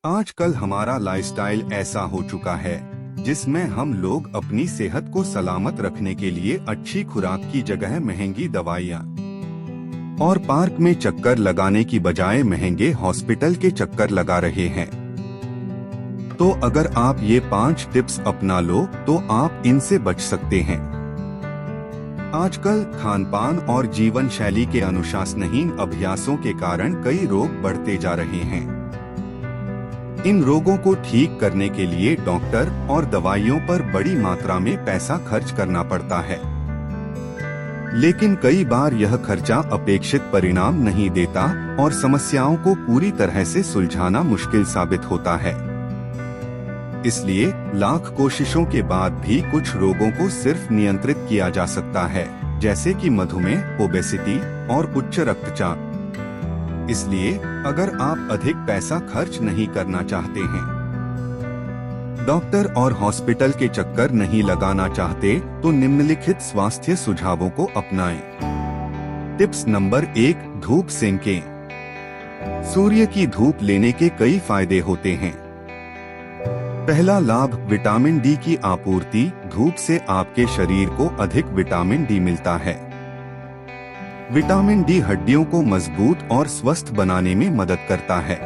आजकल हमारा लाइफस्टाइल ऐसा हो चुका है जिसमें हम लोग अपनी सेहत को सलामत रखने के लिए अच्छी खुराक की जगह महंगी दवाइयाँ और पार्क में चक्कर लगाने की बजाय महंगे हॉस्पिटल के चक्कर लगा रहे हैं। तो अगर आप ये 5 टिप्स अपना लो तो आप इनसे बच सकते हैं। आजकल खानपान और जीवन शैली के अनुशासनहीन अभ्यासों के कारण कई रोग बढ़ते जा रहे हैं। इन रोगों को ठीक करने के लिए डॉक्टर और दवाइयों पर बड़ी मात्रा में पैसा खर्च करना पड़ता है, लेकिन कई बार यह खर्चा अपेक्षित परिणाम नहीं देता और समस्याओं को पूरी तरह से सुलझाना मुश्किल साबित होता है। इसलिए लाख कोशिशों के बाद भी कुछ रोगों को सिर्फ नियंत्रित किया जा सकता है, जैसे कि मधुमेह, ओबेसिटी और उच्च रक्तचाप। इसलिए अगर आप अधिक पैसा खर्च नहीं करना चाहते हैं, डॉक्टर और हॉस्पिटल के चक्कर नहीं लगाना चाहते, तो निम्नलिखित स्वास्थ्य सुझावों को अपनाएं। टिप्स नंबर 1, धूप सेंकें। सूर्य की धूप लेने के कई फायदे होते हैं। पहला लाभ, विटामिन डी की आपूर्ति। धूप से आपके शरीर को अधिक विटामिन डी मिलता है। विटामिन डी हड्डियों को मजबूत और स्वस्थ बनाने में मदद करता है।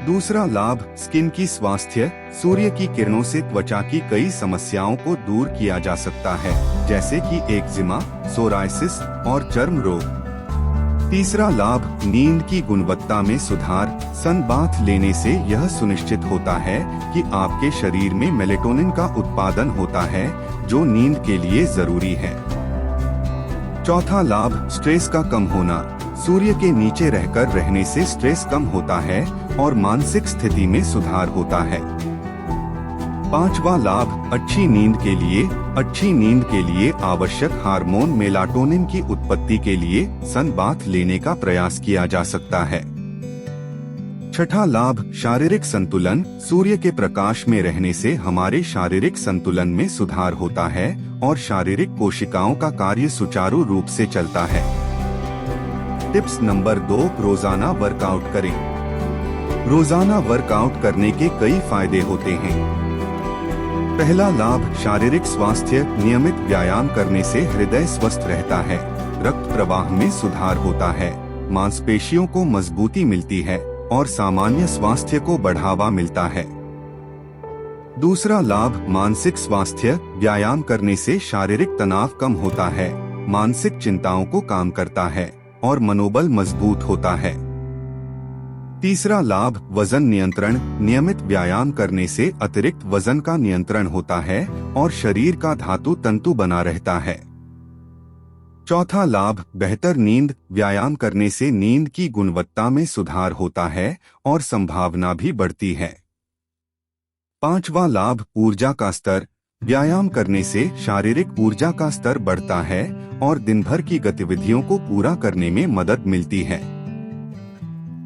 दूसरा लाभ, स्किन की स्वास्थ्य। सूर्य की किरणों से त्वचा की कई समस्याओं को दूर किया जा सकता है, जैसे कि एक्जिमा, सोरायसिस और चर्म रोग। तीसरा लाभ, नींद की गुणवत्ता में सुधार। सन बाथ लेने से यह सुनिश्चित होता है कि आपके शरीर में मेलेटोनिन का उत्पादन होता है, जो नींद के लिए जरूरी है। चौथा लाभ, स्ट्रेस का कम होना। सूर्य के नीचे रहकर रहने से स्ट्रेस कम होता है और मानसिक स्थिति में सुधार होता है। पांचवा लाभ, अच्छी नींद के लिए। अच्छी नींद के लिए आवश्यक हार्मोन मेलाटोनिन की उत्पत्ति के लिए सन बाथ लेने का प्रयास किया जा सकता है। छठा लाभ, शारीरिक संतुलन। सूर्य के प्रकाश में रहने से हमारे शारीरिक संतुलन में सुधार होता है और शारीरिक कोशिकाओं का कार्य सुचारू रूप से चलता है। टिप्स नंबर 2, रोजाना वर्कआउट करें। रोजाना वर्कआउट करने के कई फायदे होते हैं। पहला लाभ, शारीरिक स्वास्थ्य। नियमित व्यायाम करने से हृदय स्वस्थ रहता है, रक्त प्रवाह में सुधार होता है, मांसपेशियों को मजबूती मिलती है और सामान्य स्वास्थ्य को बढ़ावा मिलता है। दूसरा लाभ, मानसिक स्वास्थ्य। व्यायाम करने से शारीरिक तनाव कम होता है, मानसिक चिंताओं को कम करता है और मनोबल मजबूत होता है। तीसरा लाभ, वजन नियंत्रण। नियमित व्यायाम करने से अतिरिक्त वजन का नियंत्रण होता है और शरीर का धातु तंतु बना रहता है। चौथा लाभ, बेहतर नींद। व्यायाम करने से नींद की गुणवत्ता में सुधार होता है और संभावना भी बढ़ती है। पांचवा लाभ, ऊर्जा का स्तर। व्यायाम करने से शारीरिक ऊर्जा का स्तर बढ़ता है और दिन भर की गतिविधियों को पूरा करने में मदद मिलती है।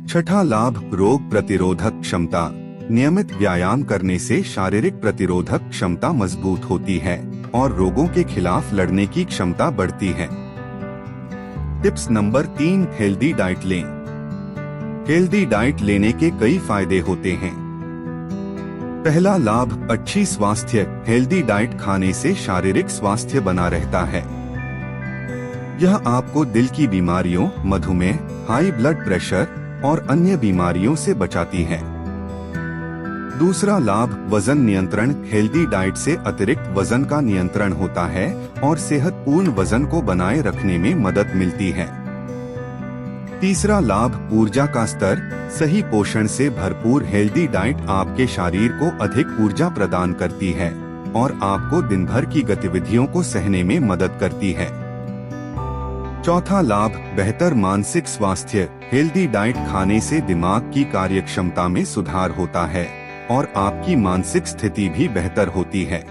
छठा लाभ, रोग प्रतिरोधक क्षमता। नियमित व्यायाम करने से शारीरिक प्रतिरोधक क्षमता मजबूत होती है और रोगों के खिलाफ लड़ने की क्षमता बढ़ती है। टिप्स नंबर 3, हेल्दी डाइट लें। हेल्दी डाइट लेने के कई फायदे होते हैं। पहला लाभ, अच्छी स्वास्थ्य। हेल्दी डाइट खाने से शारीरिक स्वास्थ्य बना रहता है। यह आपको दिल की बीमारियों, मधुमेह, हाई ब्लड प्रेशर और अन्य बीमारियों से बचाती है। दूसरा लाभ, वजन नियंत्रण। हेल्दी डाइट से अतिरिक्त वजन का नियंत्रण होता है और सेहतपूर्ण वजन को बनाए रखने में मदद मिलती है। तीसरा लाभ, ऊर्जा का स्तर। सही पोषण से भरपूर हेल्दी डाइट आपके शरीर को अधिक ऊर्जा प्रदान करती है और आपको दिन भर की गतिविधियों को सहने में मदद करती है। चौथा लाभ, बेहतर मानसिक स्वास्थ्य। हेल्दी डाइट खाने से दिमाग की कार्यक्षमता में सुधार होता है और आपकी मानसिक स्थिति भी बेहतर होती है।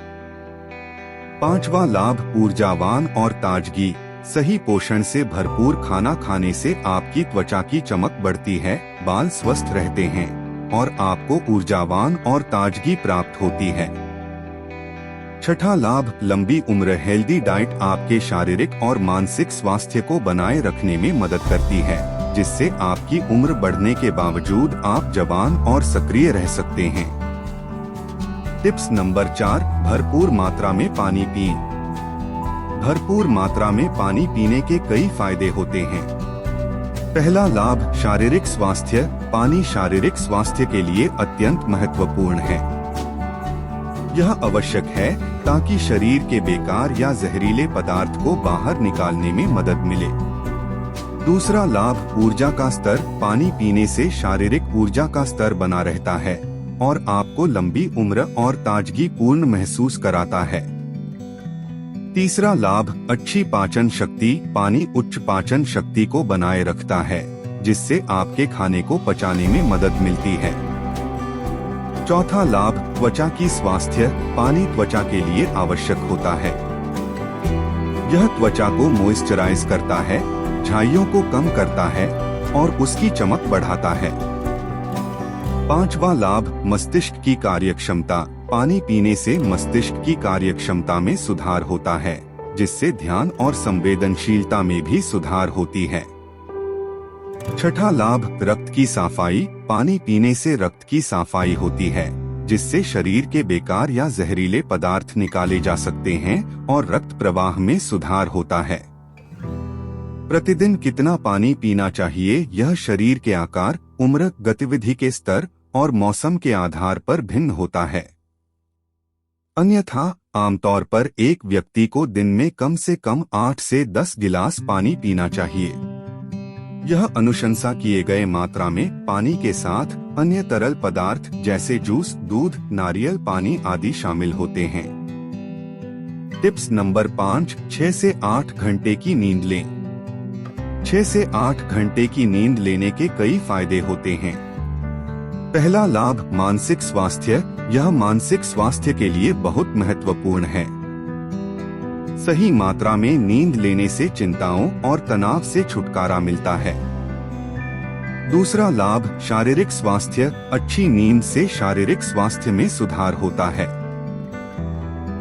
पांचवा लाभ, ऊर्जावान और ताजगी। सही पोषण से भरपूर खाना खाने से आपकी त्वचा की चमक बढ़ती है, बाल स्वस्थ रहते हैं और आपको ऊर्जावान और ताजगी प्राप्त होती है। छठा लाभ, लंबी उम्र। हेल्दी डाइट आपके शारीरिक और मानसिक स्वास्थ्य को बनाए रखने में मदद करती है, जिससे आपकी उम्र बढ़ने के बावजूद आप जवान और सक्रिय रह सकते हैं। टिप्स नंबर 4, भरपूर मात्रा में पानी पिएं। भरपूर मात्रा में पानी पीने के कई फायदे होते हैं। पहला लाभ, शारीरिक स्वास्थ्य। पानी शारीरिक स्वास्थ्य के लिए अत्यंत महत्वपूर्ण है। यह आवश्यक है ताकि शरीर के बेकार या जहरीले पदार्थ को बाहर निकालने में मदद मिले। दूसरा लाभ, ऊर्जा का स्तर। पानी पीने से शारीरिक ऊर्जा का स्तर बना रहता है और आपको लंबी उम्र और ताजगी पूर्ण महसूस कराता है। तीसरा लाभ, अच्छी पाचन शक्ति। पानी उच्च पाचन शक्ति को बनाए रखता है, जिससे आपके खाने को पचाने में मदद मिलती है। चौथा लाभ, त्वचा की स्वास्थ्य। पानी त्वचा के लिए आवश्यक होता है। यह त्वचा को मॉइस्चराइज करता है, झाइयों को कम करता है और उसकी चमक बढ़ाता है। पांचवा लाभ, मस्तिष्क की कार्यक्षमता। पानी पीने से मस्तिष्क की कार्यक्षमता में सुधार होता है, जिससे ध्यान और संवेदनशीलता में भी सुधार होती है। छठा लाभ, रक्त की सफाई। पानी पीने से रक्त की सफाई होती है, जिससे शरीर के बेकार या जहरीले पदार्थ निकाले जा सकते हैं और रक्त प्रवाह में सुधार होता है। प्रतिदिन कितना पानी पीना चाहिए, यह शरीर के आकार, उम्र, गतिविधि के स्तर और मौसम के आधार पर भिन्न होता है। अन्यथा आमतौर पर एक व्यक्ति को दिन में कम से कम 8 से 10 गिलास पानी पीना चाहिए। यह अनुशंसा किए गए मात्रा में पानी के साथ अन्य तरल पदार्थ जैसे जूस, दूध, नारियल पानी आदि शामिल होते हैं। टिप्स नंबर 5, 6 से 8 घंटे की नींद लें। 6 से 8 घंटे की नींद लेने के कई फायदे होते हैं। पहला लाभ, मानसिक स्वास्थ्य। यह मानसिक स्वास्थ्य के लिए बहुत महत्वपूर्ण है। सही मात्रा में नींद लेने से चिंताओं और तनाव से छुटकारा मिलता है। दूसरा लाभ, शारीरिक स्वास्थ्य। अच्छी नींद से शारीरिक स्वास्थ्य में सुधार होता है।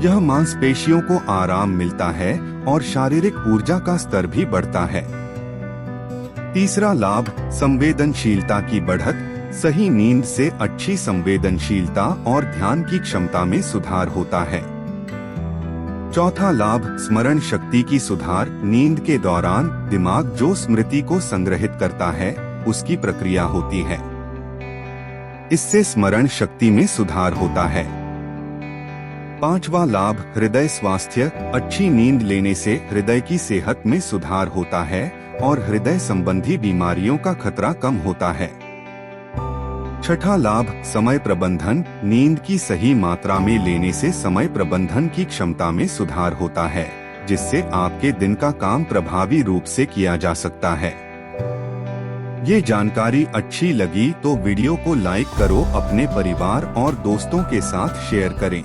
यह मांसपेशियों को आराम मिलता है और शारीरिक ऊर्जा का स्तर भी बढ़ता है। तीसरा लाभ, संवेदनशीलता की बढ़त। सही नींद से अच्छी संवेदनशीलता और ध्यान की क्षमता में सुधार होता है। चौथा लाभ, स्मरण शक्ति की सुधार। नींद के दौरान दिमाग जो स्मृति को संग्रहित करता है, उसकी प्रक्रिया होती है। इससे स्मरण शक्ति में सुधार होता है। पांचवा लाभ, हृदय स्वास्थ्य। अच्छी नींद लेने से हृदय की सेहत में सुधार होता है और हृदय संबंधी बीमारियों का खतरा कम होता है। छठा लाभ, समय प्रबंधन। नींद की सही मात्रा में लेने से समय प्रबंधन की क्षमता में सुधार होता है, जिससे आपके दिन का काम प्रभावी रूप से किया जा सकता है। ये जानकारी अच्छी लगी तो वीडियो को लाइक करो, अपने परिवार और दोस्तों के साथ शेयर करें।